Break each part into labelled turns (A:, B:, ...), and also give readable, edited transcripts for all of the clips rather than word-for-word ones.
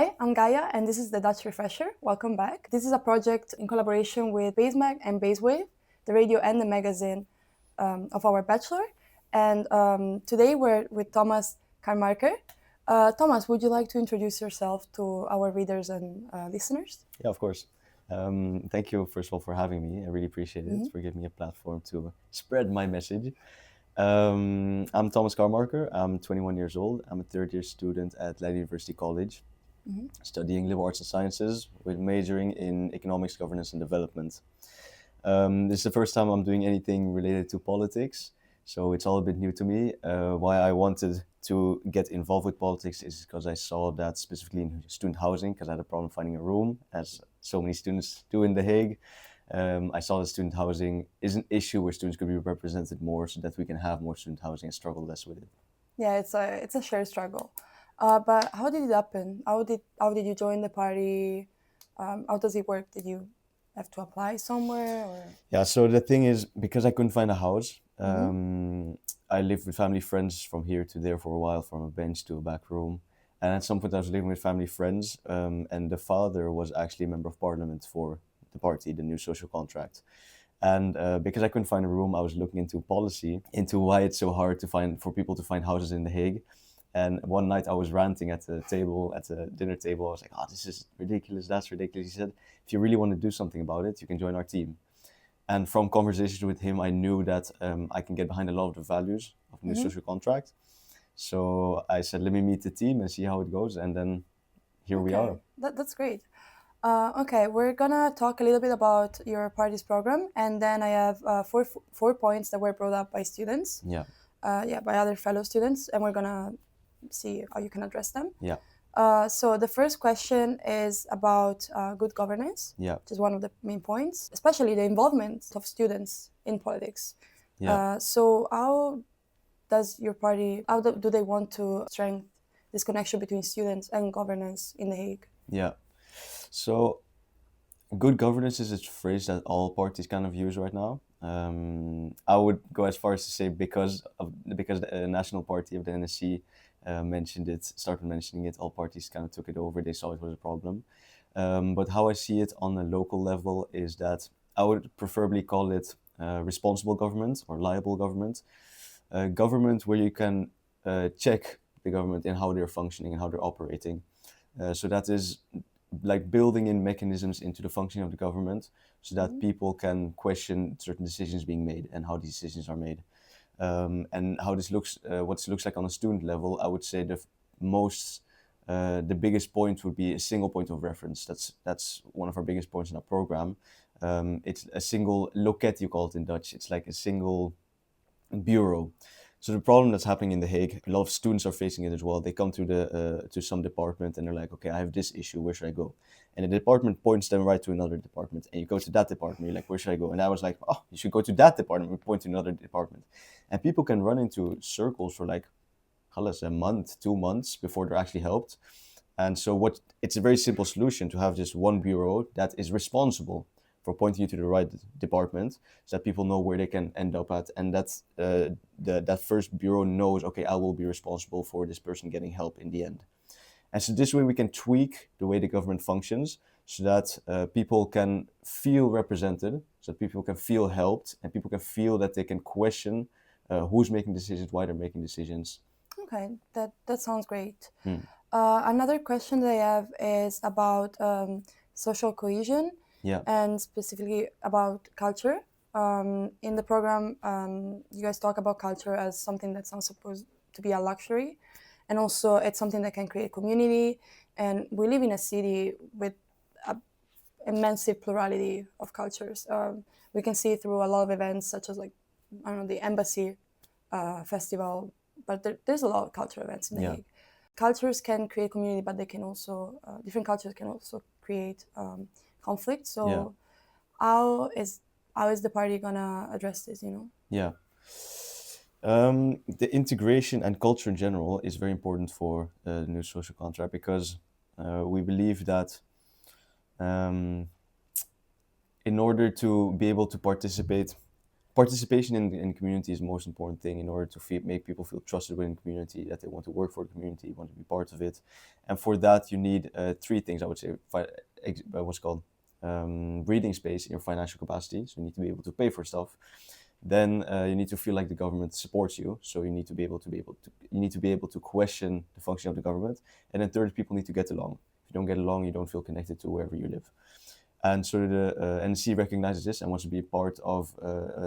A: Hi, I'm Gaia, and this is the Dutch Refresher. Welcome back. This is a project in collaboration with Baismag and BaisWave, the radio and the magazine of our bachelor. And today we're with Thomas Karmarker. Thomas, would you like to introduce yourself to our readers and listeners?
B: Yeah, of course. Thank you, first of all, for having me. I really appreciate it, for giving me a platform to spread my message. I'm Thomas Karmarker. I'm 21 years old. I'm a third-year student at Leiden University College, studying liberal arts and sciences with majoring in economics, governance, and development. This is the first time I'm doing anything related to politics, so it's all a bit new to me. Why I wanted to get involved with politics is because I saw that specifically in student housing, because I had a problem finding a room, as so many students do in The Hague. I saw that student housing is an issue where students could be represented more, so that we can have more student housing and struggle less with it.
A: Yeah, it's a shared struggle. But how did it happen? How did you join the party? How does it work? Did you have to apply somewhere? Or?
B: Yeah, so the thing is, because I couldn't find a house, I lived with family friends from here to there for a while, from a bench to a back room. And at some point I was living with family friends, and the father was actually a member of parliament for the party, the Nieuw Sociaal Contract. And because I couldn't find a room, I was looking into policy, into why it's so hard for people to find houses in The Hague. And one night I was ranting at the dinner table. I was like, this is ridiculous, that's ridiculous. He said, if you really want to do something about it, you can join our team. And from conversations with him, I knew that I can get behind a lot of the values of the Nieuw Social Contract. So I said, let me meet the team and see how it goes. And then here we are.
A: That's great. Okay, we're gonna talk a little bit about your party's program. And then I have four points that were brought up by students.
B: Yeah.
A: By other fellow students. And we're gonna see how you can address them.
B: Yeah.
A: So the first question is about good governance, which is one of the main points, especially the involvement of students in politics.
B: Yeah.
A: So how does your party, do they want to strengthen this connection between students and governance in The Hague?
B: Yeah. So good governance is a phrase that all parties kind of use right now. I would go as far as to say because the National Party of the NSC started mentioning it, all parties kind of took it over. They saw it was a problem. But how I see it on a local level is that I would preferably call it responsible government or liable government. Government where you can check the government in how they're functioning and how they're operating. So that is like building in mechanisms into the functioning of the government so that people can question certain decisions being made and how these decisions are made. And how this looks, what this looks like on a student level, I would say the biggest point would be a single point of reference. That's one of our biggest points in our program. It's a single loket, you call it in Dutch. It's like a single bureau. So the problem that's happening in The Hague, a lot of students are facing it as well. They come to some department and they're like, okay, I have this issue, where should I go? And the department points them right to another department. And you go to that department, you're like, where should I go? And I was like, you should go to that department, we point to another department. And people can run into circles for like, a month, 2 months before they're actually helped. And so it's a very simple solution to have just one bureau that is responsible for pointing you to the right department, so that people know where they can end up at, and that first bureau knows, okay, I will be responsible for this person getting help in the end. And so this way we can tweak the way the government functions, so that people can feel represented, so that people can feel helped, and people can feel that they can question who's making decisions, why they're making decisions.
A: Okay, that sounds great. Another question that I have is about social cohesion.
B: Yeah.
A: And specifically about culture. In the program, you guys talk about culture as something that's not supposed to be a luxury, and also it's something that can create community. And we live in a city with an immense plurality of cultures. We can see through a lot of events, such as the Embassy Festival, but there's a lot of cultural events in The Hague. Cultures can create community, but they can also, different cultures can also create conflict. So how is the party gonna address this,
B: Yeah. The integration and culture in general is very important for the Nieuw Social Contract, because we believe that in order to be able to participate participation in the community is the most important thing in order to make people feel trusted within the community, that they want to work for the community, want to be part of it. And for that, you need three things, I would say. What's called breathing space in your financial capacity. So you need to be able to pay for stuff. Then you need to feel like the government supports you. So you need to be able to question the function of the government. And then third, people need to get along. If you don't get along, you don't feel connected to wherever you live. And so the NSC recognizes this and wants to be a part of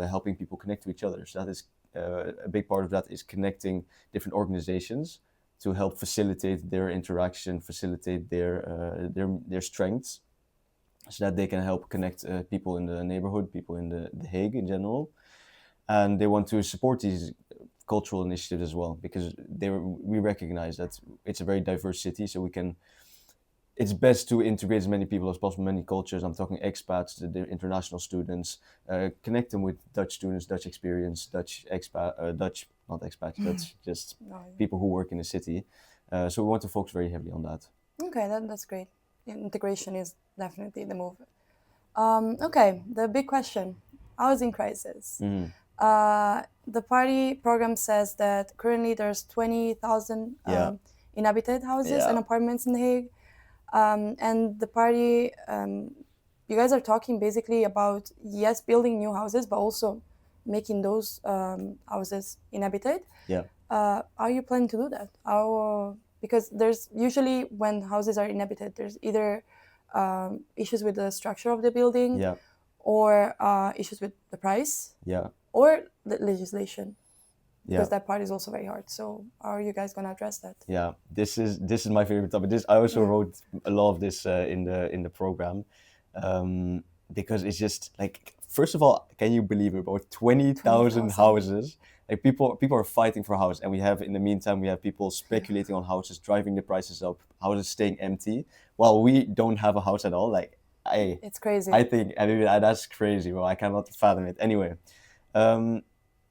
B: helping people connect to each other. So that is a big part of that is connecting different organizations to help facilitate their interaction, facilitate their strengths, so that they can help connect people in the neighborhood, people in the Hague in general. And they want to support these cultural initiatives as well, because we recognize that it's a very diverse city, so it's best to integrate as many people as possible, many cultures. I'm talking expats, the international students, connect them with Dutch students, Dutch experience, Dutch not expats, but just people who work in the city. So we want to focus very heavily on that.
A: Okay, that's great. Integration is definitely the move. Okay, the big question, housing crisis.
B: Mm-hmm.
A: The party program says that currently there's 20,000 inhabited houses and apartments in The Hague. And the party, you guys are talking basically about, yes, building new houses, but also making those houses inhabited.
B: Yeah.
A: Are you planning to do that? Because there's usually, when houses are inhabited, there's either issues with the structure of the building, or issues with the price, or the legislation. Because that part is also very hard. So how are you guys going to address that?
B: Yeah, this is my favorite topic. I also wrote a lot of this in the program, because it's just like, first of all, can you believe it? About 20,000 houses. Like people are fighting for a house, and in the meantime we have people speculating on houses, driving the prices up, houses staying empty while we don't have a house at all. Like
A: it's crazy.
B: I think that's crazy. Well, I cannot fathom it. Anyway.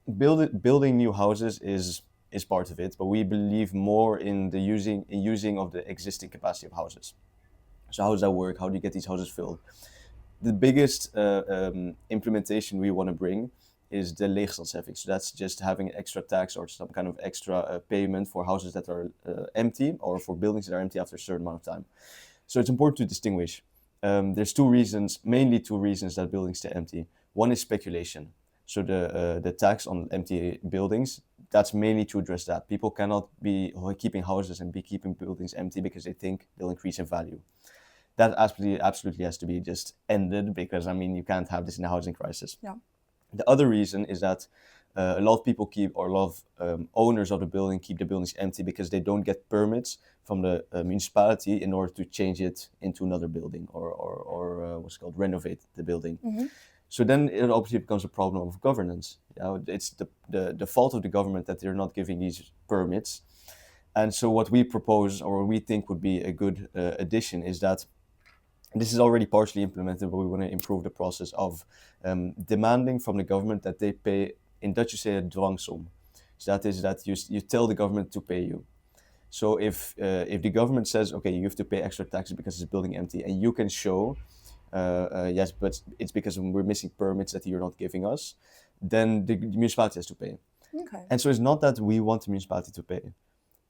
B: Building new houses is part of it, but we believe more in the using of the existing capacity of houses. So how does that work? How do you get these houses filled? The biggest implementation we want to bring is the leegstandsheffing. So that's just having an extra tax or some kind of extra payment for houses that are empty, or for buildings that are empty after a certain amount of time. So it's important to distinguish. There's mainly two reasons that buildings stay empty. One is speculation. So the tax on empty buildings, that's mainly to address that. People cannot be keeping houses and be keeping buildings empty because they think they'll increase in value. That absolutely has to be just ended, because you can't have this in a housing crisis.
A: Yeah.
B: The other reason is that a lot of people a lot of owners of the building keep the buildings empty because they don't get permits from the municipality in order to change it into another building or what's called renovate the building. Mm-hmm. So then it obviously becomes a problem of governance. It's the fault of the government that they're not giving these permits. And so what we propose, or what we think would be a good addition, is that this is already partially implemented, but we want to improve the process of demanding from the government that they pay, in Dutch you say a dwangsom. So that is that you tell the government to pay you. So if the government says, okay, you have to pay extra taxes because it's building empty, and you can show, yes, but it's because we're missing permits that you're not giving us, then the municipality has to pay.
A: Okay.
B: And so it's not that we want the municipality to pay,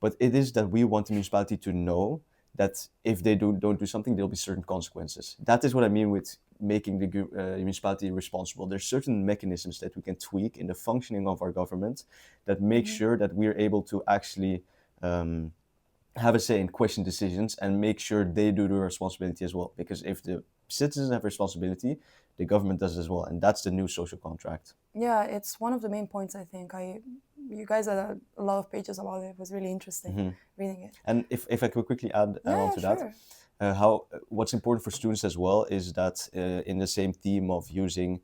B: but it is that we want the municipality to know that if they don't do something, there'll be certain consequences. That is what I mean with making the municipality responsible. There's certain mechanisms that we can tweak in the functioning of our government that make sure that we're able to actually have a say in question decisions and make sure they do their responsibility as well. Because if the citizens have responsibility, the government does as well, and that's the new social contract.
A: Yeah, it's one of the main points, I think. You guys had a lot of pages about it. It was really interesting reading it.
B: And if I could quickly add on to that, what's important for students as well is that in the same theme of using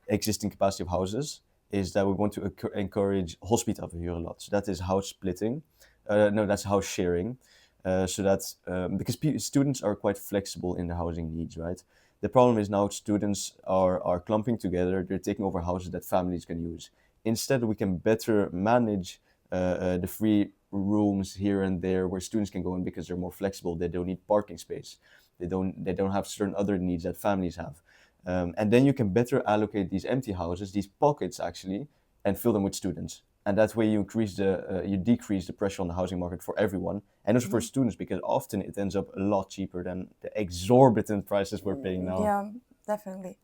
B: existing capacity of houses, is that we want to encourage hospitaverhuur a lot. So that is house splitting. That's house sharing. So that's because students are quite flexible in their housing needs, right? The problem is now students are clumping together. They're taking over houses that families can use. Instead, we can better manage the free rooms here and there where students can go in because they're more flexible. They don't need parking space. They don't have certain other needs that families have. And then you can better allocate these empty houses, these pockets actually, and fill them with students. And that way you decrease the pressure on the housing market for everyone, and also for students, because often it ends up a lot cheaper than the exorbitant prices we're paying now.
A: Yeah, definitely.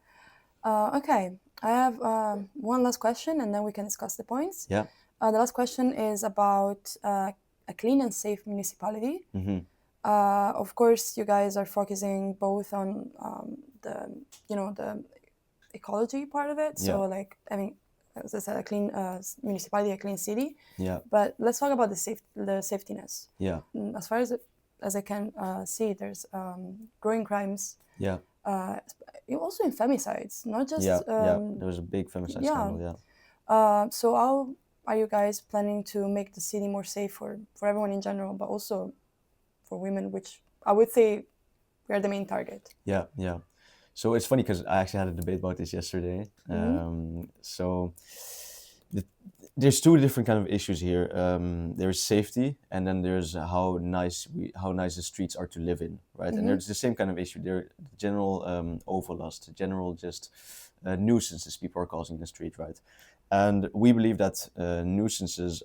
A: Okay, I have one last question, and then we can discuss the points.
B: Yeah.
A: The last question is about a clean and safe municipality. Of course, you guys are focusing both on the ecology part of it. So, like, I mean, as I said, a clean municipality, a clean city.
B: Yeah.
A: But let's talk about the safetiness.
B: Yeah.
A: As far as I can see, there's growing crimes.
B: Yeah.
A: Also in femicides, not just.
B: There was a big femicide scandal.
A: Yeah. So how are you guys planning to make the city more safe for everyone in general, but also for women, which I would say we are the main target?
B: Yeah. So it's funny because I actually had a debate about this yesterday. There's two different kind of issues here. There's safety, and then there's how nice the streets are to live in, right? And there's the same kind of issue. There, general overlast, general just nuisances people are causing in the street, right? And we believe that nuisances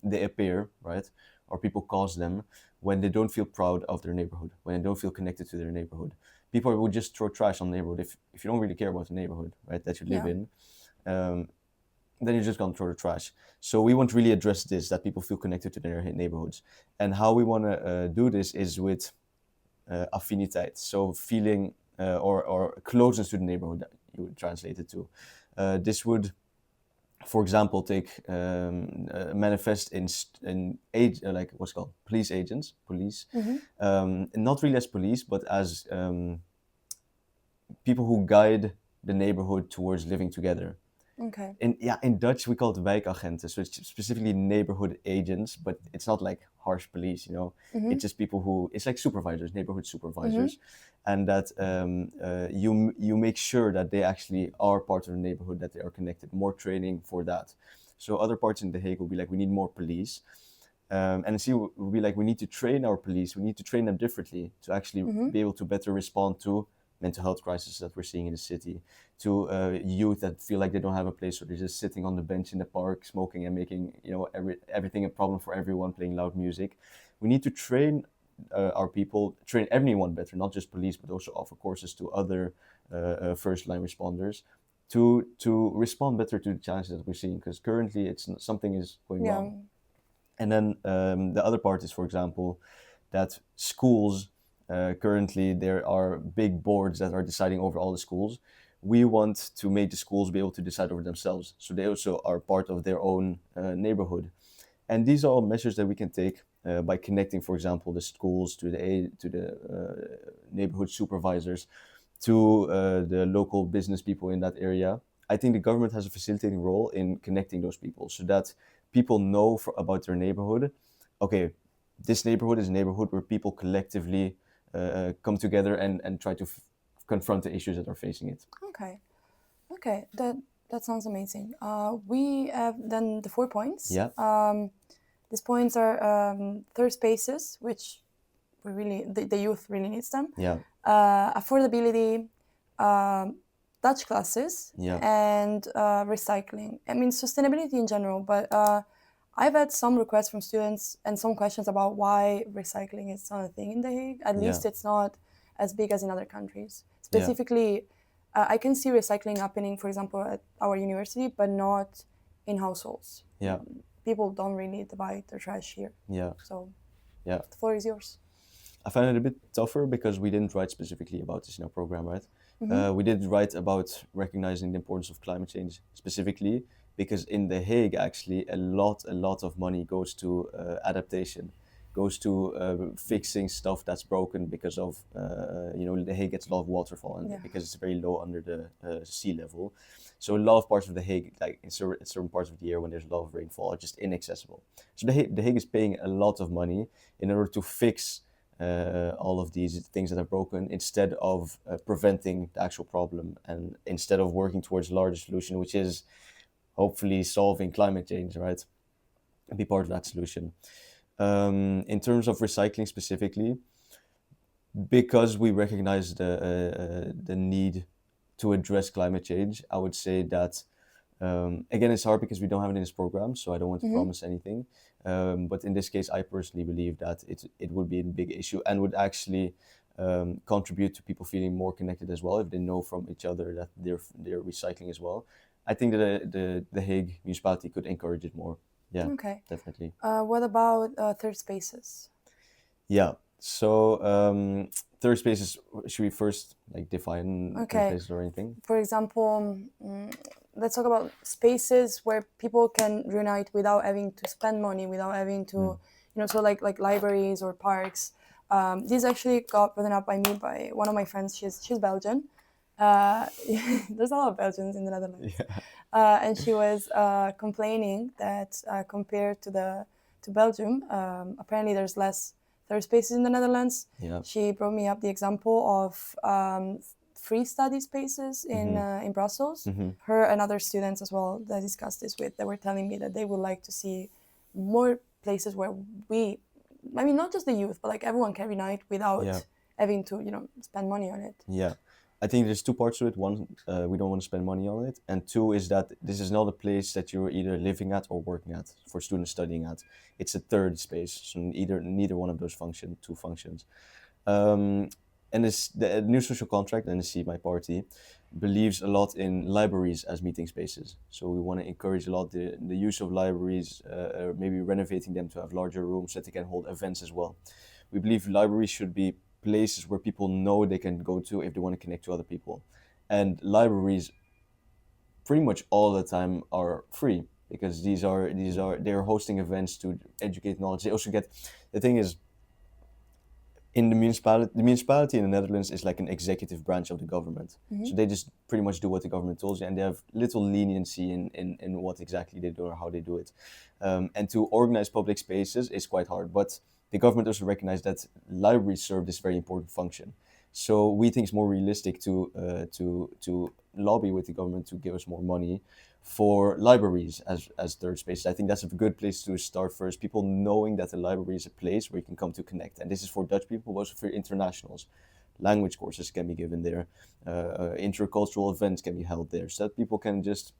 B: they appear, right, or people cause them when they don't feel proud of their neighborhood, when they don't feel connected to their neighborhood. People would just throw trash on the neighborhood if you don't really care about the neighborhood, right, that you live in. Then you're just gonna throw the trash. So we want to really address this, that people feel connected to their neighborhoods. And how we want to do this is with affiniteit, so feeling or closeness to the neighborhood, that you would translate it to. This would, for example, manifest in age, like what's called police agents, not really as police, but as people who guide the neighborhood towards living together.
A: Okay.
B: In Dutch we call it wijkagenten, so it's specifically neighborhood agents, but it's not like harsh police, It's just people it's like supervisors, neighborhood supervisors, and that you make sure that they actually are part of the neighborhood, that they are connected. More training for that. So other parts in The Hague will be like, we need more police, and see will be like, we need to train our police, we need to train them differently to actually be able to better respond to mental health crisis that we're seeing in the city, to youth that feel like they don't have a place, so they're just sitting on the bench in the park smoking and making everything a problem for everyone, playing loud music. We need to train our people, train everyone better, not just police, but also offer courses to other first line responders to respond better to the challenges that we're seeing, because currently something is going wrong. And then the other part is, for example, that schools, currently there are big boards that are deciding over all the schools. We want to make the schools be able to decide over themselves, so they also are part of their own neighborhood. And these are all measures that we can take by connecting, for example, the schools to the neighborhood supervisors, to the local business people in that area. I think the government has a facilitating role in connecting those people, so that people know about their neighborhood. Okay, this neighborhood is a neighborhood where people collectively come together and try to confront the issues that are facing it.
A: Okay, that sounds amazing. We have then the 4 points.
B: Yeah.
A: These points are third spaces, which the youth really needs them.
B: Yeah.
A: Affordability, Dutch classes, and recycling. I mean, sustainability in general, but I've had some requests from students and some questions about why recycling is not a thing in The Hague. At least it's not as big as in other countries. Specifically, I can see recycling happening, for example, at our university, but not in households.
B: Yeah.
A: People don't really divide their trash here.
B: Yeah.
A: So,
B: the
A: floor is yours.
B: I find it a bit tougher because we didn't write specifically about this in our program, right? We did write about recognizing the importance of climate change specifically, because in The Hague, actually, a lot of money goes to adaptation, goes to fixing stuff that's broken because of, The Hague gets a lot of waterfall, and because it's very low under the sea level. So a lot of parts of The Hague, like in certain parts of the year when there's a lot of rainfall, are just inaccessible. So The Hague is paying a lot of money in order to fix all of these things that are broken, instead of preventing the actual problem, and instead of working towards a larger solution, which is hopefully solving climate change, right? And be part of that solution. In terms of recycling specifically, Because we recognize the need to address climate change, I would say that again, it's hard because we don't have it in this program, so I don't want to promise anything. But in this case, I personally believe that it would be a big issue and would actually contribute to people feeling more connected as well if they know from each other that they're recycling as well. I think that the Hague municipality could encourage it more. Yeah,
A: Okay.
B: definitely.
A: What about third spaces?
B: Yeah. So third spaces, should we first like define third
A: Okay.
B: spaces or anything?
A: For example, let's talk about spaces where people can reunite without having to spend money, without having to, so like libraries or parks. This actually got brought up by me by one of my friends. She's Belgian. There's a lot of Belgians in the Netherlands.
B: Yeah.
A: And she was complaining that compared to Belgium, apparently there's less third spaces in the Netherlands.
B: Yeah.
A: She brought me up the example of free study spaces in Brussels. Her and other students as well that I discussed this with, they were telling me that they would like to see more places where not just the youth, but like everyone can reunite without having to, spend money on it.
B: Yeah. I think there's two parts to it. One, we don't want to spend money on it. And two is that this is not a place that you're either living at or working at for students studying at. It's a third space. So neither one of those two functions. And the Nieuw Sociaal Contract, NSC, my party, believes a lot in libraries as meeting spaces. So we want to encourage a lot the use of libraries, maybe renovating them to have larger rooms so that they can hold events as well. We believe libraries should be places where people know they can go to if they want to connect to other people. And libraries pretty much all the time are free because they're hosting events to educate knowledge. They also get, the thing is, in the municipality in the Netherlands is like an executive branch of the government. So they just pretty much do what the government tells you, and they have little leniency in what exactly they do or how they do it. And to organize public spaces is quite hard, but the government also recognized that libraries serve this very important function. So we think it's more realistic to lobby with the government to give us more money for libraries as third spaces. I think that's a good place to start first. People knowing that the library is a place where you can come to connect. And this is for Dutch people, but also for internationals. Language courses can be given there. Intercultural events can be held there. So that people can just,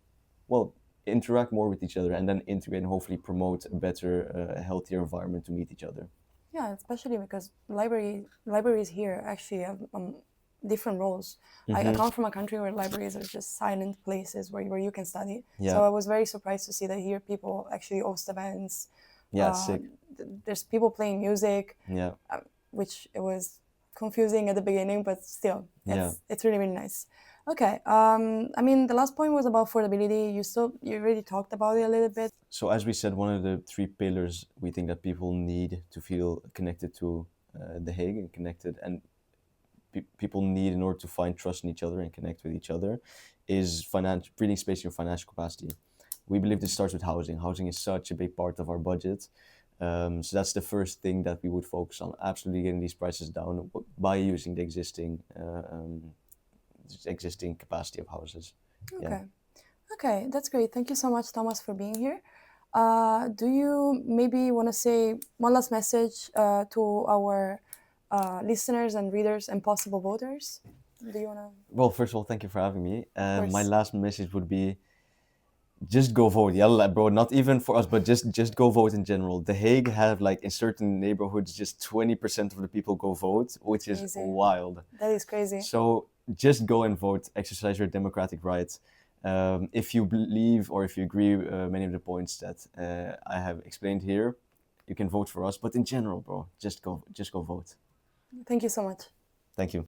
B: interact more with each other and then integrate and hopefully promote a better, healthier environment to meet each other.
A: Yeah, especially because libraries here actually have different roles. I come from a country where libraries are just silent places where you can study.
B: Yeah.
A: So I was very surprised to see that here people actually host events.
B: Yeah, sick.
A: There's people playing music,
B: Yeah.
A: Which it was confusing at the beginning, but still, it's really, really nice. Okay, the last point was about affordability. You already talked about it a little bit.
B: So as we said, one of the three pillars we think that people need to feel connected to The Hague and connected, and people need in order to find trust in each other and connect with each other, is breathing space in your financial capacity. We believe this starts with housing. Housing is such a big part of our budget. So that's the first thing that we would focus on, absolutely getting these prices down by using the existing capacity of houses.
A: Okay, that's great. Thank you so much, Thomas, for being here. Do you maybe want to say one last message to our listeners and readers and possible voters? Do you want to?
B: Well, first of all, thank you for having me. My last message would be, just go vote. Yeah, bro, not even for us, but just go vote in general. The Hague have, like, in certain neighborhoods, just 20% of the people go vote, which is wild.
A: That is crazy.
B: So just go and vote, exercise your democratic rights. If you believe or if you agree many of the points that I have explained here, you can vote for us. But in general, bro, just go vote.
A: Thank you so much.
B: Thank you.